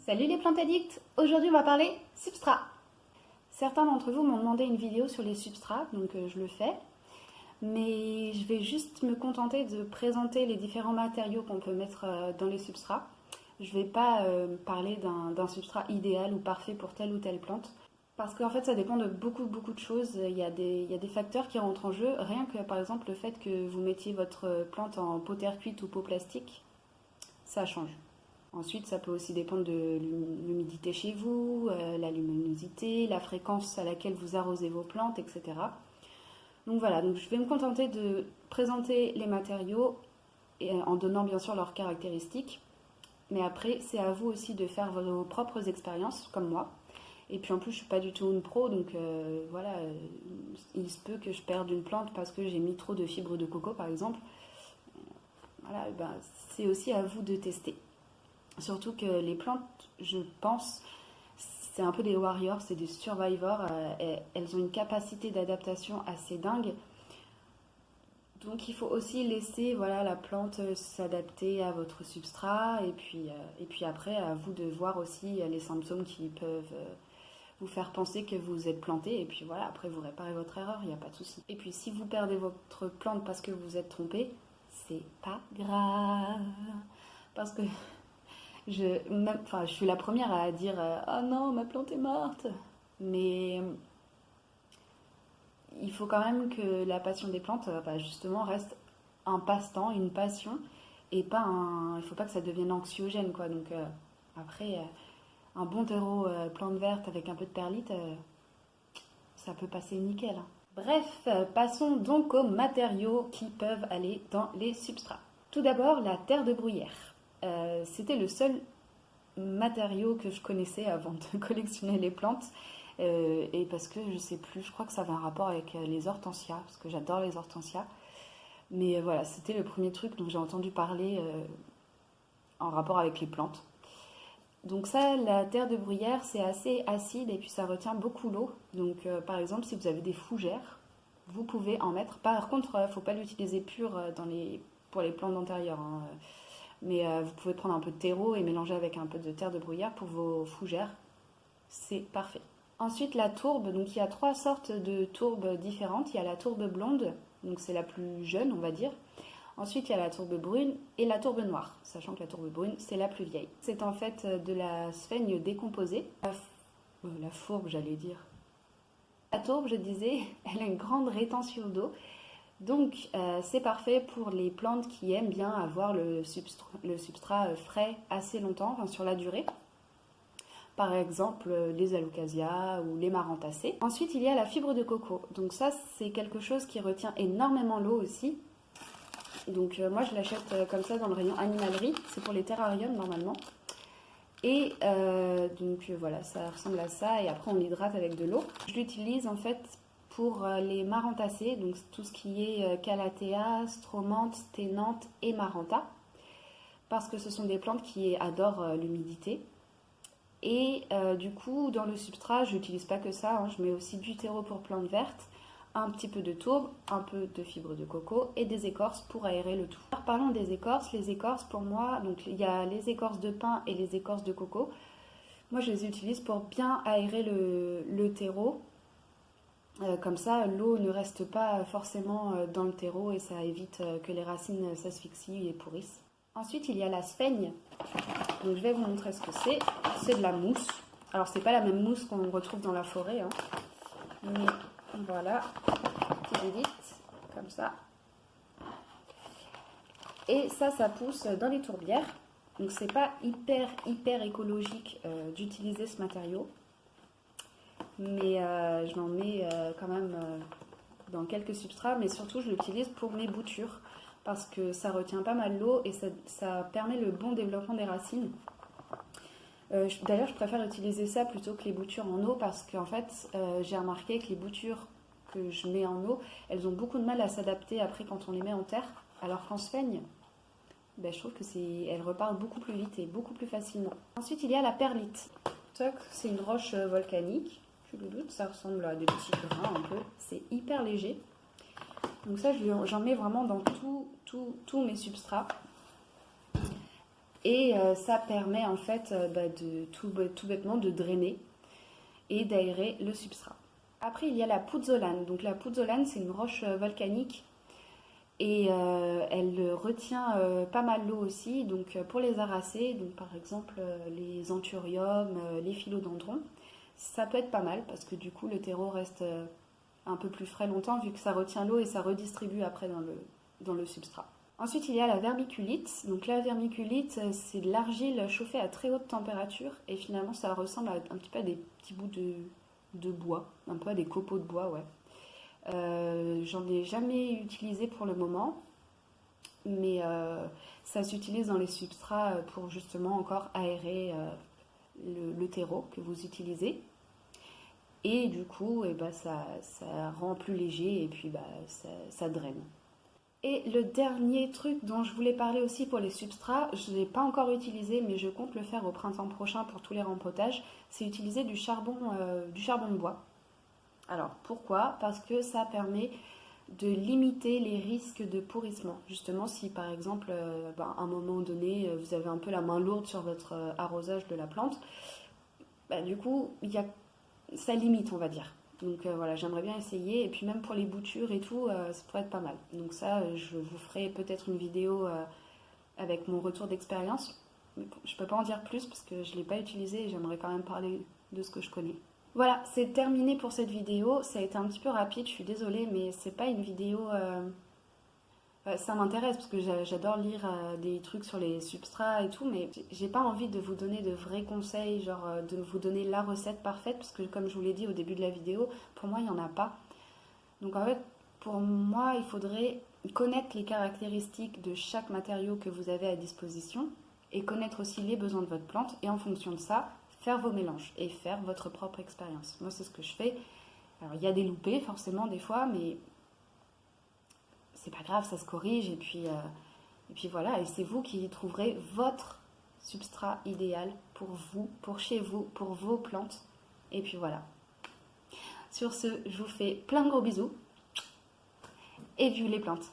Salut les plantes addicts! Aujourd'hui on va parler substrat. Certains d'entre vous m'ont demandé une vidéo sur les substrats, donc je le fais. Mais je vais juste me contenter de présenter les différents matériaux qu'on peut mettre dans les substrats. Je ne vais pas parler d'un substrat idéal ou parfait pour telle ou telle plante. Parce qu'en fait ça dépend de beaucoup de choses. Il y a des facteurs qui rentrent en jeu. Rien que par exemple le fait que vous mettiez votre plante en pot terre cuite ou pot plastique, ça change. Ensuite, ça peut aussi dépendre de l'humidité chez vous, la luminosité, la fréquence à laquelle vous arrosez vos plantes, etc. Donc voilà, donc je vais me contenter de présenter les matériaux en donnant bien sûr leurs caractéristiques. Mais après, c'est à vous aussi de faire vos propres expériences, comme moi. Et puis en plus, je ne suis pas du tout une pro, donc voilà, il se peut que je perde une plante parce que j'ai mis trop de fibres de coco, par exemple. Voilà, ben, c'est aussi à vous de tester. Surtout que les plantes, je pense, c'est un peu des warriors, c'est des survivors. Elles ont une capacité d'adaptation assez dingue. Donc il faut aussi laisser voilà, la plante s'adapter à votre substrat. Et puis après, à vous de voir aussi les symptômes qui peuvent vous faire penser que vous êtes planté. Et puis voilà, après vous réparez votre erreur, il n'y a pas de souci. Et puis si vous perdez votre plante parce que vous êtes trompé, c'est pas grave. Parce que je suis la première à dire oh non, ma plante est morte. Mais il faut quand même que la passion des plantes, justement, reste un passe-temps, une passion, et pas il faut pas que ça devienne anxiogène, quoi. Donc après, un bon terreau plante verte avec un peu de perlite, ça peut passer nickel, hein. Bref, passons donc aux matériaux qui peuvent aller dans les substrats. Tout d'abord, la terre de bruyère. C'était le seul matériau que je connaissais avant de collectionner les plantes. Et parce que je sais plus, je crois que ça avait un rapport avec les hortensias, parce que j'adore les hortensias. Mais voilà, c'était le premier truc dont j'ai entendu parler en rapport avec les plantes. Donc ça, la terre de bruyère, c'est assez acide et puis ça retient beaucoup l'eau. Donc par exemple, si vous avez des fougères, vous pouvez en mettre. Par contre, il ne faut pas l'utiliser pur pour les plantes d'intérieur, hein. Mais vous pouvez prendre un peu de terreau et mélanger avec un peu de terre de bruyère pour vos fougères. C'est parfait. Ensuite, la tourbe. Donc, il y a 3 sortes de tourbes différentes. Il y a la tourbe blonde, donc c'est la plus jeune, on va dire. Ensuite, il y a la tourbe brune et la tourbe noire, sachant que la tourbe brune, c'est la plus vieille. C'est en fait de la sphaigne décomposée. La fourbe, j'allais dire. La tourbe, je disais, elle a une grande rétention d'eau. Donc, c'est parfait pour les plantes qui aiment bien avoir le substrat frais assez longtemps, enfin, sur la durée. Par exemple, les alocasias ou les marantacées. Ensuite, il y a la fibre de coco. Donc ça, c'est quelque chose qui retient énormément l'eau aussi. Donc moi, je l'achète comme ça dans le rayon animalerie. C'est pour les terrariums, normalement. Et donc voilà, ça ressemble à ça. Et après, on l'hydrate avec de l'eau. Je l'utilise en fait pour les marantacées, donc tout ce qui est calathea, stromanthe, sténanthe et maranta, parce que ce sont des plantes qui adorent l'humidité. Et du coup, dans le substrat, je n'utilise pas que ça, hein, je mets aussi du terreau pour plantes vertes, un petit peu de tourbe, un peu de fibre de coco et des écorces pour aérer le tout. Alors, parlons des écorces. Les écorces, pour moi, donc il y a les écorces de pin et les écorces de coco. Moi, je les utilise pour bien aérer le terreau. Comme ça, l'eau ne reste pas forcément dans le terreau et ça évite que les racines s'asphyxient et pourrissent. Ensuite, il y a la sphaigne. Donc, je vais vous montrer ce que c'est. C'est de la mousse. Alors, c'est pas la même mousse qu'on retrouve dans la forêt, hein. Mais voilà, petite édite, comme ça. Et ça pousse dans les tourbières. Donc, c'est pas hyper écologique d'utiliser ce matériau. Mais je m'en mets quand même dans quelques substrats, mais surtout je l'utilise pour mes boutures parce que ça retient pas mal l'eau et ça permet le bon développement des racines. D'ailleurs, je préfère utiliser ça plutôt que les boutures en eau parce qu'en fait, j'ai remarqué que les boutures que je mets en eau, elles ont beaucoup de mal à s'adapter après quand on les met en terre, alors qu'en sphaigne, je trouve que elles repartent beaucoup plus vite et beaucoup plus facilement. Ensuite, il y a la perlite. C'est une roche volcanique. Ça ressemble à des petits grains un peu. C'est hyper léger. Donc ça, j'en mets vraiment dans tous mes substrats. Et ça permet en fait de tout bêtement de drainer et d'aérer le substrat. Après, il y a la pouzzolane. Donc la pouzzolane, c'est une roche volcanique et elle retient pas mal l'eau aussi. Donc pour les aracées, donc par exemple les anthuriums, les philodendrons, ça peut être pas mal parce que du coup le terreau reste un peu plus frais longtemps vu que ça retient l'eau et ça redistribue après dans le substrat. Ensuite, il y a la vermiculite. Donc la vermiculite, c'est de l'argile chauffée à très haute température et finalement ça ressemble un petit peu à des petits bouts de bois, un peu à des copeaux de bois, ouais. J'en ai jamais utilisé pour le moment, mais ça s'utilise dans les substrats pour justement encore aérer le terreau que vous utilisez. Et du coup, ça rend plus léger et puis ça draine. Et le dernier truc dont je voulais parler aussi pour les substrats, je ne l'ai pas encore utilisé, mais je compte le faire au printemps prochain pour tous les rempotages, c'est utiliser du charbon de bois. Alors pourquoi? Parce que ça permet de limiter les risques de pourrissement. Justement, si par exemple, à un moment donné, vous avez un peu la main lourde sur votre arrosage de la plante, du coup, ça limite, on va dire. Donc voilà, j'aimerais bien essayer. Et puis même pour les boutures et tout, ça pourrait être pas mal. Donc ça, je vous ferai peut-être une vidéo avec mon retour d'expérience. Mais bon, je peux pas en dire plus parce que je l'ai pas utilisé et j'aimerais quand même parler de ce que je connais. Voilà, c'est terminé pour cette vidéo. Ça a été un petit peu rapide, je suis désolée, mais c'est pas une vidéo. Ça m'intéresse parce que j'adore lire des trucs sur les substrats et tout, mais j'ai pas envie de vous donner de vrais conseils, genre de vous donner la recette parfaite, parce que comme je vous l'ai dit au début de la vidéo, pour moi il n'y en a pas. Donc en fait, pour moi, il faudrait connaître les caractéristiques de chaque matériau que vous avez à disposition et connaître aussi les besoins de votre plante et en fonction de ça, faire vos mélanges et faire votre propre expérience. Moi, c'est ce que je fais. Alors, il y a des loupés forcément des fois, mais c'est pas grave, ça se corrige et puis voilà, et c'est vous qui trouverez votre substrat idéal pour vous, pour chez vous, pour vos plantes. Et puis voilà. Sur ce, je vous fais plein de gros bisous et vive les plantes.